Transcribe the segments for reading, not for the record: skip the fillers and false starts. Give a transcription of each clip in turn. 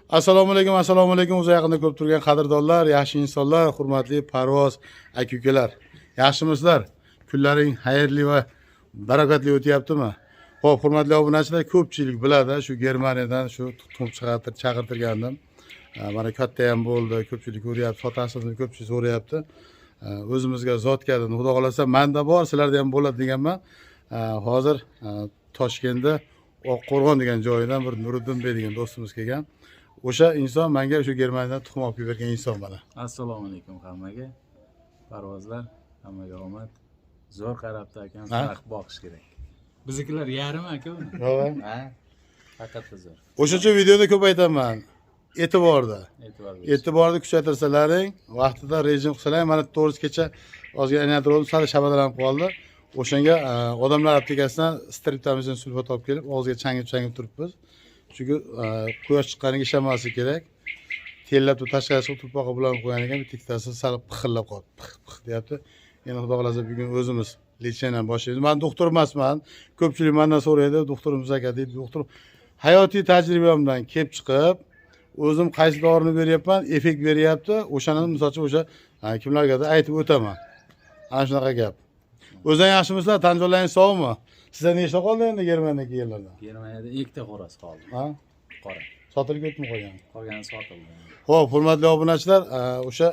Assalomu alaykum, assalomu alaykum. O'zi yaqinda ko'p turgan qadrdonlar, yaxshi insonlar, hurmatli Parvoz aka-ukalar. Yaxshimisizlar? Kunlaring xayrli va barakatli o'tyaptimi? Xo'p, hurmatli obunachilar, ko'pchilik biladi, shu Germaniyadan shu tuxum chaqirtirgandim. Mana katta ham bo'ldi, ko'pchilik ko'ryapti, fotasini ko'pchilik so'rayapti. O'zimizga zotga dedi, xudo xolasa menda bor, sizlarda ham bo'ladi deganman. Hozir Toshkentda Oqqo'rg'on degan joyidan bir Nuriddin bey degan do'stimiz kelgan. O'sha inson menga shu Germaniyadan tuxum olib bergan inson mana. Assalomu alaykum hammaga. Parvozlar, hammaga omad. Zo'r qarabdi ekan, vaqt boqish kerak. Biznikilar yarim aka uni. Yo'q. Ha. Haqiqatda zo'r. O'shacha videoda ko'p aytaman. E'tiborda. E'tiborni kuchaytirsalaring, vaqtida rejim qilsalaring, mana to'g'risi ozgina aylantirib, sal shabadalanib qoldi. O'shanga odamlar aplikasiyadan striptamizin sulfat olib kelib, og'ziga changib turibmiz. Chunki quyosh chiqqaniga ishlamaslik kerak. Tellab tashqarisiga turpoqqa bilan qo'ygan ekan, bittasi sal pixillab qoldi. Pix deyapti. Endi xudo xolasa bugun o'zimiz lecheniyadan boshlaymiz. Men doktor emasman. Ko'pchilik mendan so'raydi, doktorimiz aka deydi. Doktor hayotiy tajribamdan kelib chiqib, o'zim qaysi dorini beryapman, effekt beryapti. O'shani misolcha o'sha kimlargadir aytib o'taman. Ana shunaqa gap. O'zing yaxshimisizlar? Tanjollaringiz sog'mi? Sizlar nechta qoldi endi Germaniyaga kelganlarda? Germaniyada ikkita xo'roz qoldi. Ha? Qora. Sotilib ketmi qolgan? Qolgani sotildi. Xo'p, hurmatli obunachilar, o'sha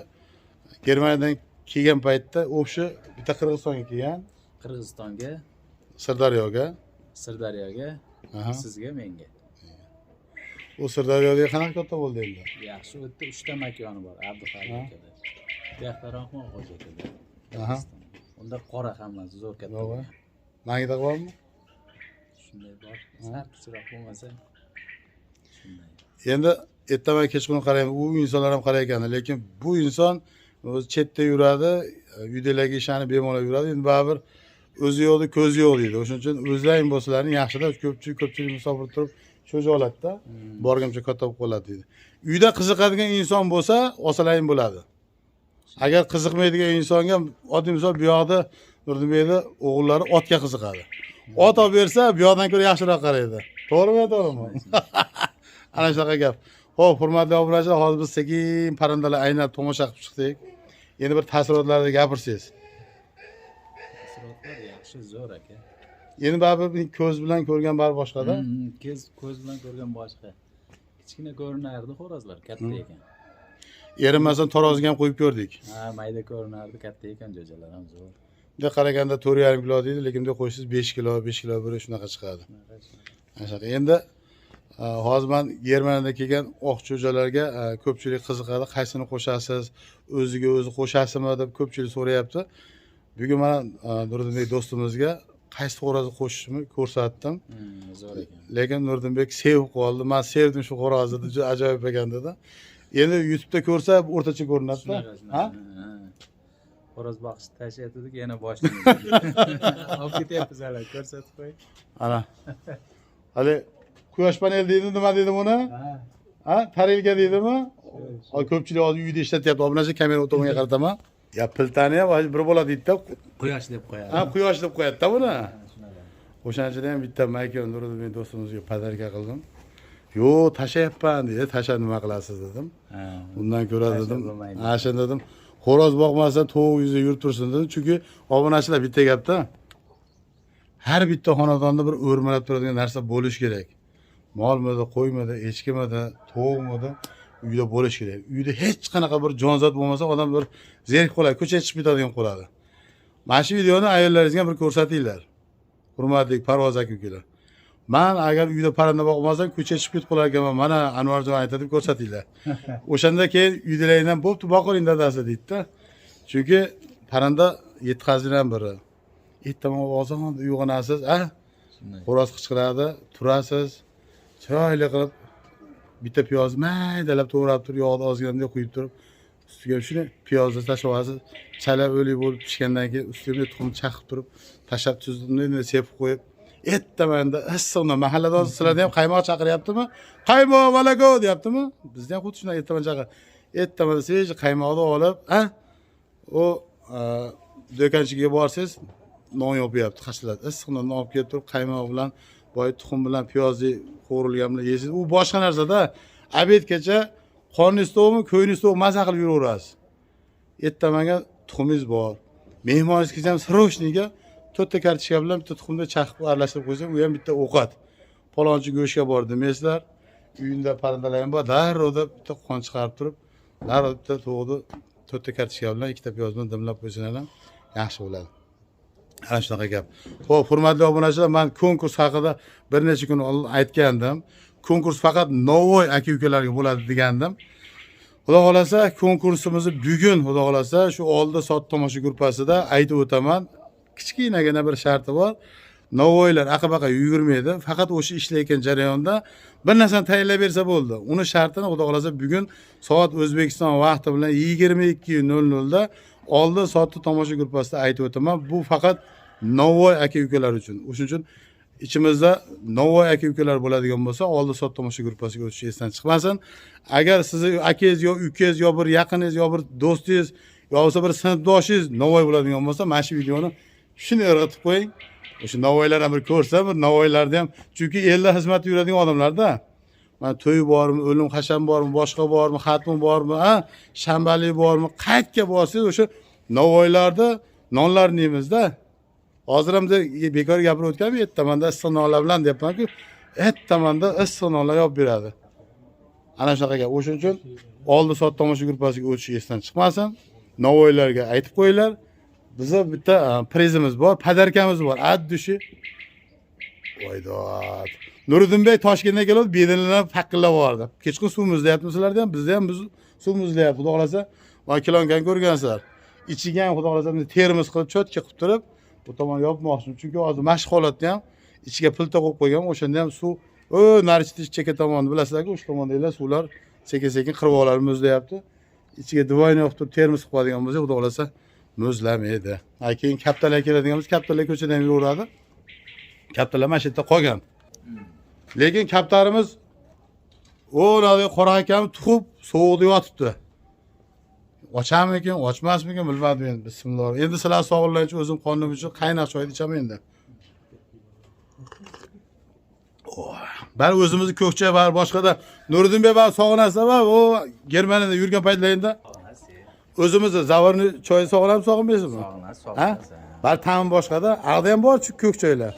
Germaniyadan kelgan paytda o'sha bitta Qirg'izistonga kelgan. Qirg'izistonga, Sirdaryoga, sizga, menga. U Sirdaryoga qanaqa katta bo'ldi endi? Yaxshi o'tdi, 3 ta makoni bor. Abduxoliq akada. Yaxtaroqmi Xo'ja akada. Aha. Unda qora hammasi zo'r katta. Yo'q. Mangida bormi? Shunday bor. Sal kichikroq bo'lmasa. Shunday. Endi ertaman kechqurun qarayman, u insonlar ham qaray ekan, lekin bu inson o'zi chetda yuradi, uydagilarga ishani bemalol yuradi. Endi baribir o'zi yo'qdi, ko'zi yo'q deydi. O'shuning uchun o'zlaring bo'lsalaring yaxshida, ko'pchilik musofir turib shu holatda borguncha katta bo'lib qoladi deydi. Uyda qiziqadigan inson bo'lsa, olsalaring bo'ladi. Agar qiziqmaydigan insonga, oddiy misol bu yoqda Nurdinbeyni o'g'illari otga qiziqadi. Ot olib bersa, bu yoqdan ko'ra yaxshiroq qaraydi. To'g'rimi, to'g'rimi? Ana shunaqa gap. Xo'p, hurmatli obunachilar, hozir biz sekin parandalar aynab tomosha qilib chiqdik. Endi bir ta'sirotlarni gapirsangiz. Ta'sirotlar yaxshi, zo'r aka. Endi baribir ko'z bilan ko'rgan bar boshqada. Ko'z bilan ko'rgan boshqa. Kichkina ko'rinardi xo'rozlar, katta ekan. Erinmasdan taroziga ham qo'yib ko'rdik. Ha, mayda ko'rinardi, katta ekan, jo'jalar ham zo'r. Bunday qaraganda 4,5 kilo deydi, lekin bunday qo'ysiz 5 kilo bir shunaqa chiqadi. Ana endi hozir men Germaniyadan kelgan oq cho'jalarga ko'pchilik qiziqadi, qaysini qo'shasiz, o'ziga o'zi qo'shasizmi deb ko'pchilik so'rayapti. Bugun men Nurdinbek do'stimizga qaysi xo'rozni qo'shishni ko'rsatdim. Zo'r ekan. Lekin Nurdinbek sevib qoldi. Men sevdim shu xo'rozni, juda ajoyib ekan dedi. Endi YouTube'da ko'rsa o'rtacha ko'rinadi-da. Ha? Xo'roz boqishni tashlayotdik, yana boshlaymiz. Olib ketyapmiz hali, ko'rsatib qo'y. Ana. Hali quyosh panel deydi, nima deydi buni? Ha? Tarelka deydimi? Ko'pchilik hozir uyda ishlatyapti. Obunachi kamera o'tomonga qarataman. Ya piltani ham bir bo'ladi deydi-da. Quyosh deb qo'yadi. Ha, quyosh deb qo'yadi-da buni. O'shanchida ham bitta mayka Nuriddin do'stimizga podarka qildim. Yo, tashayapman dedi. Tasha nima qilasiz dedim. Undan ko'ra dedim. Ha, shunda dedim. Xo'roz boqmasdan tovuq yuzida yurib tursin dedim. Chunki obunachilar bitta gapda. Har bitta xonadonda bir o'rmalab turadigan narsa bo'lish kerak. Molmidi, qo'ymidi, echkimidi, tovuqmidi uyda bo'lish kerak. Uyda hech qanaqa bir jonzot bo'lmasa, odam bir zerikib qoladi, ko'chaga chiqib ketadigan qoladi. Mana shu videoni ayollaringizga bir ko'rsatinglar. Hurmatli Parvoz aka-ukalar. Men agar uyda parranda boqmasam, ko'chaga chiqib ketib qolar ekanman. Mana Anvarjon aytadi deb ko'rsatinglar. O'shanda keyin uydagilardan bo'pti, boqing dadasi deydi-da. Chunki parranda yetkazilgan biri. Ertaman oson uyg'onasiz, xo'roz qichqiradi, turasiz, chiroyli qilib bitta piyozni maydalab to'g'rab turib, yog'ni ozgina bunday quyib turib, ustiga shuni piyozni tashlaysiz, chala o'lik bo'lib pishgandan keyin ustiga tuxum chaqib turib, tashab tuzni sepib qo'yib, ertamanda issiqni mahalladosh sizlarda ham qaymoq chaqiryaptimi? Qaymoq valago deyaptimi? Bizda ham xuddi shunday ertaman chaqir. Ertamanda siz qaymoqni olib, o do'konchiga borsiz, non yopyapti, qashiladi. Issiq nonni olib kelib turib, qaymoq bilan boy tuxum bilan piyozli qovurilgan bilan yeysiz. U boshqa narsada obedgacha qorningiz to'g'mi, ko'nglingiz to'g'mi maza qilib yuraverasiz. Ertamaga tuxumingiz bor. Mehmoningiz kelsa ham siroshniyga 4 ta kartoshka bilan bitta tuxumni chaqib aralashtirib qo'ysang, u ham bitta ovqat. Palonchi go'shtga bor demaysizlar. Uyingda parandalar ham bor, darrovda bitta qon chiqarib turib, darrov bitta to'g'ri 4 ta kartoshka bilan 2 ta piyoz bilan dimlab qo'ysanglar ham yaxshi bo'ladi. Ana shunaqa gap. Xo'p, hurmatli obunachilar, men konkurs haqida bir necha kun oldin aytgandim. Konkurs faqat Novoy aka-ukalarga bo'ladi degandim. Xudo xolasa konkursimizni bugun, xudo xolasa shu oldi sot tomosha gruppasida aytib o'taman. Kichkinagina bir sharti bor. Novoylar aqa-baqa yugurmaydi. Faqat o'sha ishlayotgan jarayonda bir narsani tayyorlab bersa bo'ldi. Uni shartini xudo xolasa bugun soat O'zbekiston vaqti bilan 22:00 da oldi sotdi tomosha gruppasida aytib o'taman. Bu faqat Novoy aka-ukalar uchun. O'shuning uchun ichimizda Novoy aka-ukalar bo'ladigan bo'lsa, oldi sot tomosha gruppasiga o'tish esdan chiqmasin. Agar sizni akangiz yo ukangiz yo bir yaqiningiz yo bir do'stingiz yo bo'lsa bir sinfdoshingiz Novoy bo'ladigan bo'lsa, mana shu videoni shuni yaratib qo'ying. O'sha Novoylar ham bir ko'rsa, bir Novoylarni ham, chunki elda xizmatda yuradigan odamlarda mana to'y bormi, o'lim hasham bormi, boshqa bormi, xatmi bormi, shanbalik bormi, qayerga borsangiz o'sha Novoylarda nonlarni yeymiz-da. Hozir ham bekor gapirib o'tganman, ertamanda issiq nonlar bilan deyapman-ku, ertamanda issiq nonlar yopib beradi. Ana shunaqa gap. O'shuning uchun oldi sot tomosha gruppasiga o'tish esdan chiqmasin. Novoylarga aytib qo'yinglar. Bizda bitta prizimiz bor, padarkamiz bor. Addushi. Voydod. Nuriddinbek Toshkentdan kelib, bedanlar faqillab bordi. Kechqurun suv muzlayapmisizlar ham, bizda ham suv muzlayapti. Xudo xolasa, va kilongan ko'rgansizlar. Ichiga ham xudo xolasa termos qilib, cho'tka qilib turib, bu tomon yopmoqchim. Chunki hozir mashq holatda ham ichiga pilta qo'yib qo'ygan, o'shanda ham suv, narichi cheka tomonni bilasizlar-ku, o'sha tomondagilar suvlar sekin-sekin qirvoqlar muzlayapti. Ichiga divoyni yoqib turib termos qilib qo'yadigan bo'lsa, xudo xolasa muzlamaydi. Keyin kaptalar keladiganmiz, kaptalar ko'chadan yuraveradi. Kaptalar mana shu yerda qolgan. Lekin kaptarimiz o'radi qora akam tuxib sovuqda yotibdi. Ochammikin, ochmasmikin bilmadim endi. Bismillah. Endi sizlar sog'lig'ingiz o'zim qonim uchun qaynoq choyni ichaman endi. Ben o'zimizni ko'kcha va boshqada Nuriddinbek va sog'inasiz va u Germaniyada yurgan paytlaringda o'zimizni zavarni choy sog'inamiz, sog'inmaysizmi? Ha? Bar ta'm boshqada, aqda ham bor ko'k choylar.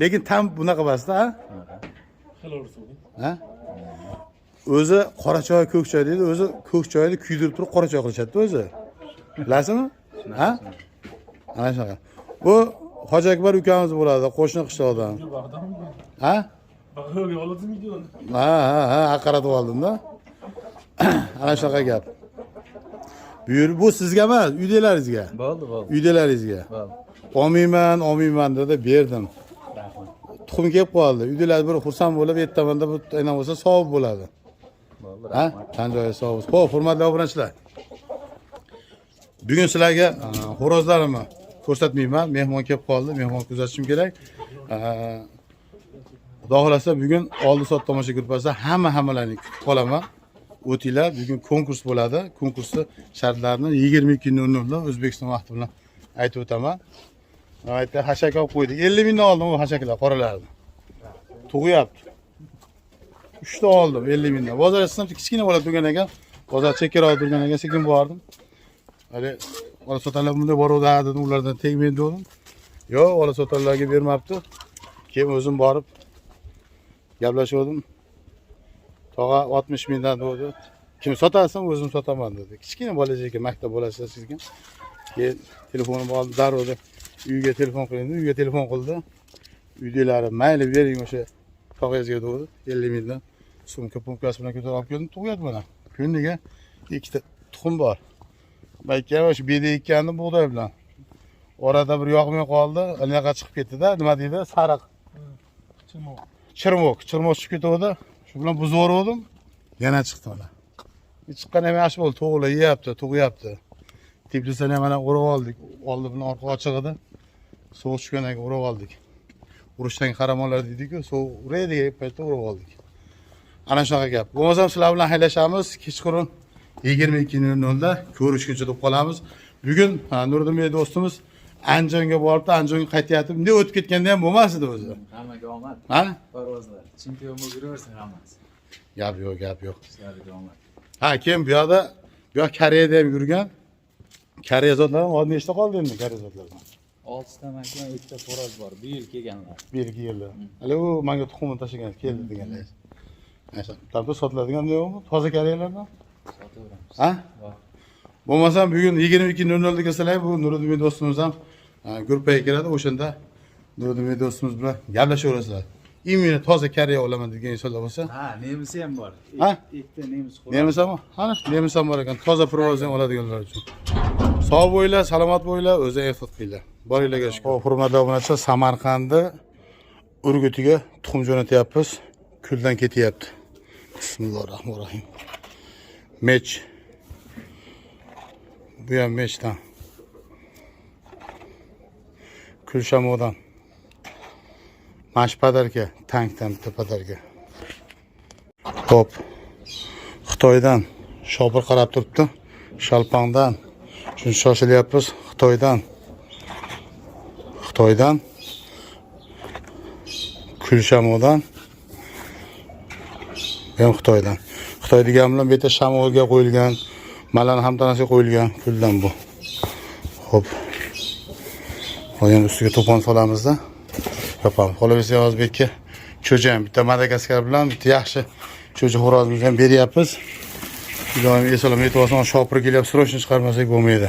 Lekin ta'm bunaqa emas-da, ha? Ha? O'zi qora choy, ko'k choy deydi, o'zi ko'k choyni kuydirib turib qora choy qilishadi o'zi. Bilasizmi? Ha? Ana shunaqa. Bu Hoji Akbar ukamiz bo'ladi, qo'shni qishloqdan. Ha? Ha, aqaratib oldim-da. Ana shunaqa gap. Bu sizga emas, uydalaringizga. Bo'ldi. Uydalaringizga. Olmayman dedi, berdim. Tuxum kelib qoldi. Uydalar bir xursand bo'lib, ertamanda bu aynan bo'lsa savob bo'ladi. Bo'ldi. Ha? Tan joyi savob. Xo'p, hurmatli obunachilar. Bugun sizlarga xo'rozlarimni ko'rsatmayman. Mehmon kelib qoldi, mehmon kuzatishim kerak. Xudo xolasa bugun oldi sot tomosha gruppasida hammalarni kutib qolaman. O'tinglar, bugun konkurs bo'ladi. Konkursni shartlarini 22:00 da O'zbekiston vaqti bilan aytib o'taman. Aytdi, hashak olib qo'ydik. 50 mingdan oldim u hashaklar, qoralarni. Tug'yapti. 3 ta oldim 50 mingdan. Bozor sinab kichkina bola turgan ekan. Bozor chekkaroq turgan ekan, sekin bordim. Hali ola sotalar bunday boruvdi dedim, ulardan tegmaydi dedim. Yo'q, ola sotalarga bermabdi. Keyin o'zim borib gaplashdim. Tog'a 60 mingdan dedi. Kim sotasan, o'zim sotaman dedi. Kichkina bolajak, maktab bolasi sizga. Keyin telefonim oldi, darrov uyga telefon qildi, uyga telefon qildi. Uydalari mayli bering o'sha tog'angizga dedi. 50 mingdan sumka pumpkasi bilan ko'tarib olib keldim, tug'yapti mana. Kuniga 2 ta tuxum bor. Balki o'sha beda ekkanni bug'doy bilan. Orada bir yoqmay qoldi, anaqa chiqib ketdi-da, nima deydi? Sariq. Chirmoq chiqib ketdi. Shu bilan buzib o'rdim. Yana chiqdi mana. Chiqqan ham yaxshi bo'ldi, to'g'ri yeyapti, tug'yapti. Teplisini ham mana o'rib oldik. Oldi bilan orqa ochiq edi. Sovuq tushgandan keyin o'rib oldik. Urushdan qahramonlar deydi-ku, sovuq uraydi paytda o'rib oldik. Ana shunaqa gap. Bo'lmasam sizlar bilan haylashamiz. Kechqurun 22:00 da ko'rishguncha deb qolamiz. Bugun Nuriddinbek do'stimiz Andijonga boribdi, Andijonga qaytyapti. Bunday o'tib ketganda ham bo'lmasdi o'zi. Hammaga omad. Ha? Parvozlar. Chempion bo'lib yuraversin hammasi. Gap yo'q, gap yo'q. Sizlarga omad. Ha, keyin bu yoqda Koreyada ham yurgan. Koreya zotlari hozir nechta qoldi endi Koreya zotlardan? 6 ta makon, 2 ta xo'roz bor. Bu yil kelganlar. Bir ikki yilda. Hali u menga tuxumni tashlagan keldi deganlar. Naysa, tarafda sotiladigan yo'qmi? Toza Koreyalardan? Sotaveramiz. Ha? Bor. Bo'lmasam bugun 22:00 da kelsalar bu Nuriddin do'stimiz ham gruppaga kiradi. O'shanda Nuriddin do'stimiz bilan gaplashaverasizlar. Imенно toza Koreya olaman degan insonlar bo'lsa, Ha, nemisi ham bor. Ha? Ikkita nemis xo'roz. nemis ham, qani nemis ham bor ekan. Toza provoz ham oladiganlar uchun. Sog' bo'ylar, salomat bo'ylar, o'zi ehtiyot qilinglar. Boringlarga shukur. Hurmatli obunachilar, Samarqandda Urgutiga tuxum jo'natyapmiz. Kuldan ketyapti. Bismillahirrohmanirrohim. Mech. Bu ham mechdan. Kulshamodan. Mash padarka, tankdan bitta padarka. Hop. Xitoydan Shopir qarab turibdi. Shalpangdan. Shuni shoshilyapmiz. Xitoydan Kulshamodan ham Xitoydan. Xitoy degan bilan bu yerda shamolga qo'yilgan, malan ham tanasiga qo'yilgan kuldan bu. Hop. Qo'ygan ustiga to'pon solamizda. Yopamiz. Qolaversa Ozbekka cho'jam bitta Madagaskar bilan bitta yaxshi cho'ja xo'rozimizni ham beryapmiz. Iloyim esalom aytib olsin, shopir kelyapti, srochni chiqarmasak bo'lmaydi.